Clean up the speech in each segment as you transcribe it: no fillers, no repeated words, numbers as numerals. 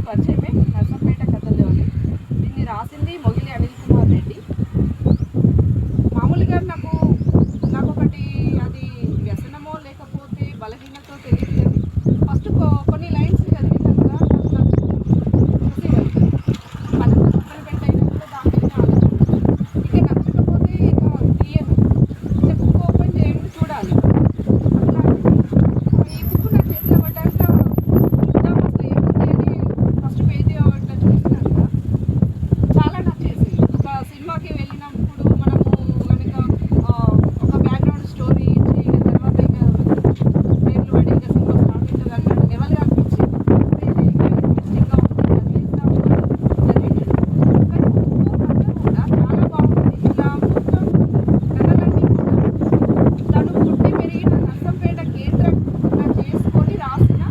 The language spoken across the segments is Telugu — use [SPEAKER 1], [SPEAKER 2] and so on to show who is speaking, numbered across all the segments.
[SPEAKER 1] పరిచయమే, నర్సంపేట కథలోని. దీన్ని రాసింది మొగిలి అనిల్ కుమార్ రెడ్డి. మామూలుగా నాకొకటి అది వ్యసనమో లేకపోతే బలహీనతో తెలియదు కానీ ఫస్ట్ కొన్ని లైన్స్ చదివినాక నాకు నచ్చింది. పక్కన పెట్టయినా కూడా దాని మీద ఆలోచన. ఇక నచ్చకపోతే ఇక తీయను, అంటే బుక్ ఓపెన్ చేయండి చూడాలి. ఈ బుక్ నా చేతిలో పడ్డాక అసలు ఏముంది అని ఫస్ట్ పేజీ ఇట్లా చూసినాక చాలా నచ్చేసింది. ఒక సినిమాకి వెళ్ళినప్పుడు మనము కనుక ఒక బ్యాక్గ్రౌండ్ స్టోరీ ఇచ్చి తర్వాత ఇక పేర్లు పడి ఇక సినిమా స్టార్ట్ అవుతుంది అన్నట్టు లెవెల్గా అనిపించింది. ఇంట్రెస్టింగ్గా ఉంటుంది చదివేస్తాము చదివినాను. కానీ బుక్ కథ కూడా చాలా బాగుంది. ఇలా మొత్తం కథలన్నీ కూడా తను పుట్టి పెరిగిన నర్సంపేట కేంద్రంగా చేసుకొని రాసిన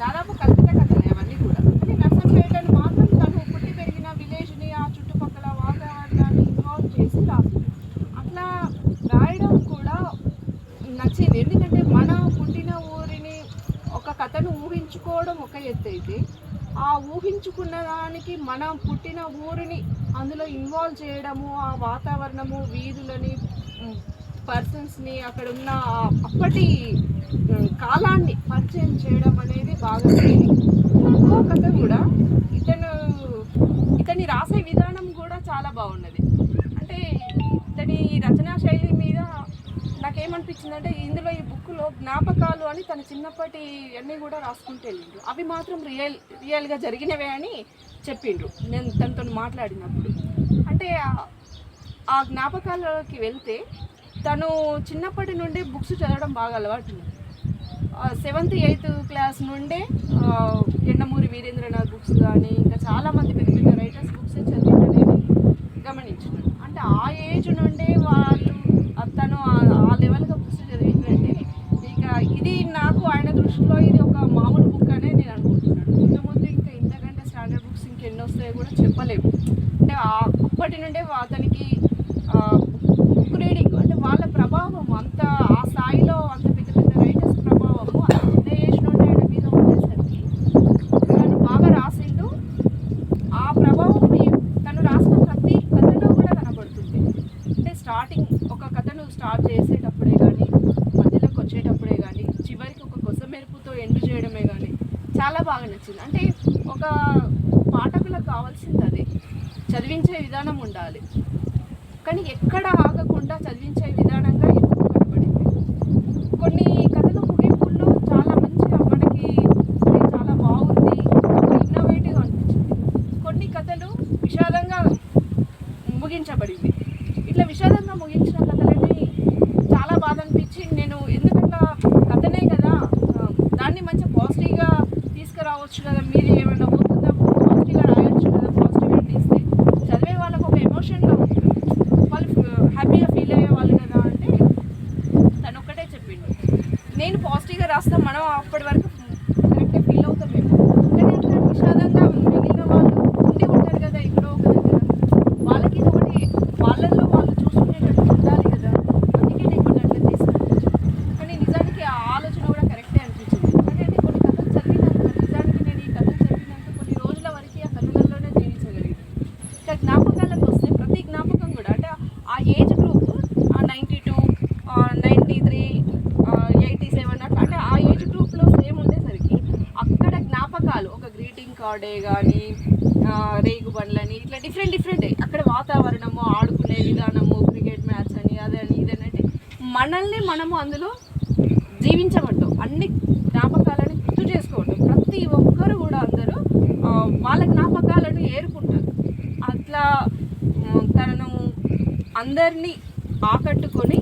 [SPEAKER 1] దాదాపు కల్పిత కథలే అవన్నీ కూడా. కానీ నర్సంపేటను మాత్రం తను పుట్టి పెరిగిన విలేజ్ని ఆ చుట్టుపక్కల వాతావరణాన్ని ఇన్వాల్వ్ చేసి రాసింది. అట్లా రాయడం కూడా నచ్చింది. ఎందుకంటే మన పుట్టిన ఊరిని ఒక కథను ఊహించుకోవడం ఒక ఎత్తు అయితే, ఆ ఊహించుకున్న దానికి మనం పుట్టిన ఊరిని అందులో ఇన్వాల్వ్ చేయడము, ఆ వాతావరణము, వీధులని, పర్సన్స్ని, అక్కడ ఉన్న అప్పటి కాలాన్ని పరిచయం చేయడం అనేది బాగా నచ్చింది. ఇంకో కథ కూడా ఇతని రాసే విధానం కూడా చాలా బాగున్నది. అంటే ఇతని రచనా శైలి మీద నాకేమనిపించిందంటే, ఇందులో ఈ బుక్లో జ్ఞాపకాలు అని తన చిన్నప్పటి అన్నీ కూడా రాసుకుంటూ వెళ్ళిండ్రు. అవి మాత్రం రియల్గా జరిగినవే అని చెప్పిండ్రు నేను తనతో మాట్లాడినప్పుడు. అంటే ఆ జ్ఞాపకాలకి వెళ్తే తను చిన్నప్పటి నుండి బుక్స్ చదవడం బాగా అలవాటు ఉంది. 7th 8th క్లాస్ నుండే ఎండమూరి వీరేంద్రనాథ్ బుక్స్ కానీ ఇంకా చాలామంది పెద్ద పెద్ద రైటర్స్ బుక్స్ చదివిందనేది గమనించినాను. అంటే ఆ ఏజ్ నుండే తను ఆ లెవెల్గా బుక్స్ చదివిందంటే ఇక ఇది నాకు ఆయన దృష్టిలో ఇది ఒక మామూలు బుక్ అనే నేను అనుకుంటున్నాను. ఇంతకుముందు ఇంకా ఇంతకంటే స్టాండర్డ్ బుక్స్ ఇంకెన్ని వస్తాయో కూడా చెప్పలేము. అంటే అప్పటి నుండే అతనికి బుక్ రీడింగ్ అంటే వాళ్ళ ప్రభావం అంత ఆ స్థాయిలో అంత పెద్ద పెద్ద రైటర్స్ ప్రభావము అంత చిన్న ఏజ్ నుండి ఆయన మీద ఉండేసరికి తను బాగా రాసిండు. ఆ ప్రభావం తను రాసిన ప్రతి కథలో కూడా కనబడుతుంది. అంటే స్టార్టింగ్ ఒక కథను స్టార్ట్ చేసేటప్పుడే కానీ, మధ్యలోకి వచ్చేటప్పుడే కానీ, చివరికి ఒక కొసమెరుపుతో ఎండ్ చేయడమే కానీ చాలా బాగా నచ్చింది. అంటే ఒక పాఠకులకు కావాల్సింది అదే, చదివించే విధానం ఉండాలి. కానీ ఎక్కడ ఆగకుండా చదివించే విధానంగా ఈ బుక్ కనబడింది. కొన్ని కథలు ముగింపుల్లో చాలా మంచిగా మనకి చాలా బాగుంది, ఇన్నోవేటివ్గా అనిపించింది. కొన్ని కథలు విషాదంగా ముగించబడింది. ఇట్లా విషాదంగా ముగించిన కథలని చాలా బాధ అనిపించి నేను ఎందుకంటే కథనే కదా, దాన్ని మంచిగా పాజిటివ్గా తీసుకురావచ్చు కదా, మీరు ఏమైనా పోతుందా పాజిటివ్గా రాయొచ్చు కదా, పాజిటివ్గా తీస్తే చదివే వాళ్ళకు ఒక ఎమోషన్గా ఉంటుంది, వాళ్ళు హ్యాపీగా ఫీల్ అయ్యే వాళ్ళు కదా. అంటే తను ఒక్కటే చెప్పిండు, నేను పాజిటివ్గా రాస్తాను, మనం అప్పటి వరకు కరెక్ట్గా ఫీల్ అవుతామేమో, కానీ అట్లా విషాదంగా మిగిలిన వాళ్ళు ఉండి ఉంటారు కదా ఎక్కడో ఒక దగ్గర, వాళ్ళకి ఒకటి వాళ్ళల్లో వాళ్ళు చూసుకునేటట్టు ఉండాలి కదా, అందుకే నేను కొన్ని అట్లా చేస్తాను. కానీ నిజానికి ఆ ఆలోచన కూడా కరెక్టే అనిపించింది. ఎందుకంటే కొన్ని కథలు చదివినాక నిజానికి నేను ఈ కథలు చదివినాక కొన్ని రోజుల వరకు ఆ కథలలోనే జీవించగలిగాను. ఇంకా జ్ఞాపకాలకు వస్తే ప్రతి జ్ఞాపకం కూడా అంటే ఆ ఏజ్ గ్రూప్ 92, 93, 87 అట్లా, అంటే ఆ ఏజ్ గ్రూప్లో సేమ్ ఉండేసరికి అక్కడ జ్ఞాపకాలు ఒక గ్రీటింగ్ కార్డే కానీ, రేగు బండ్లని ఇట్లా డిఫరెంట్ అక్కడ వాతావరణము, ఆడుకునే విధానము, క్రికెట్ మ్యాచ్ అని అదని ఇదని, అంటే మనల్ని మనము అందులో జీవించబడ్డాం, అన్ని జ్ఞాపకాలను గుర్తు చేసుకోవటం. ప్రతి ఒక్కరు కూడా అందరూ వాళ్ళ జ్ఞాపకాలను ఏరుకుంటారు. అట్లా తనను అందరినీ ఆకట్టుకొని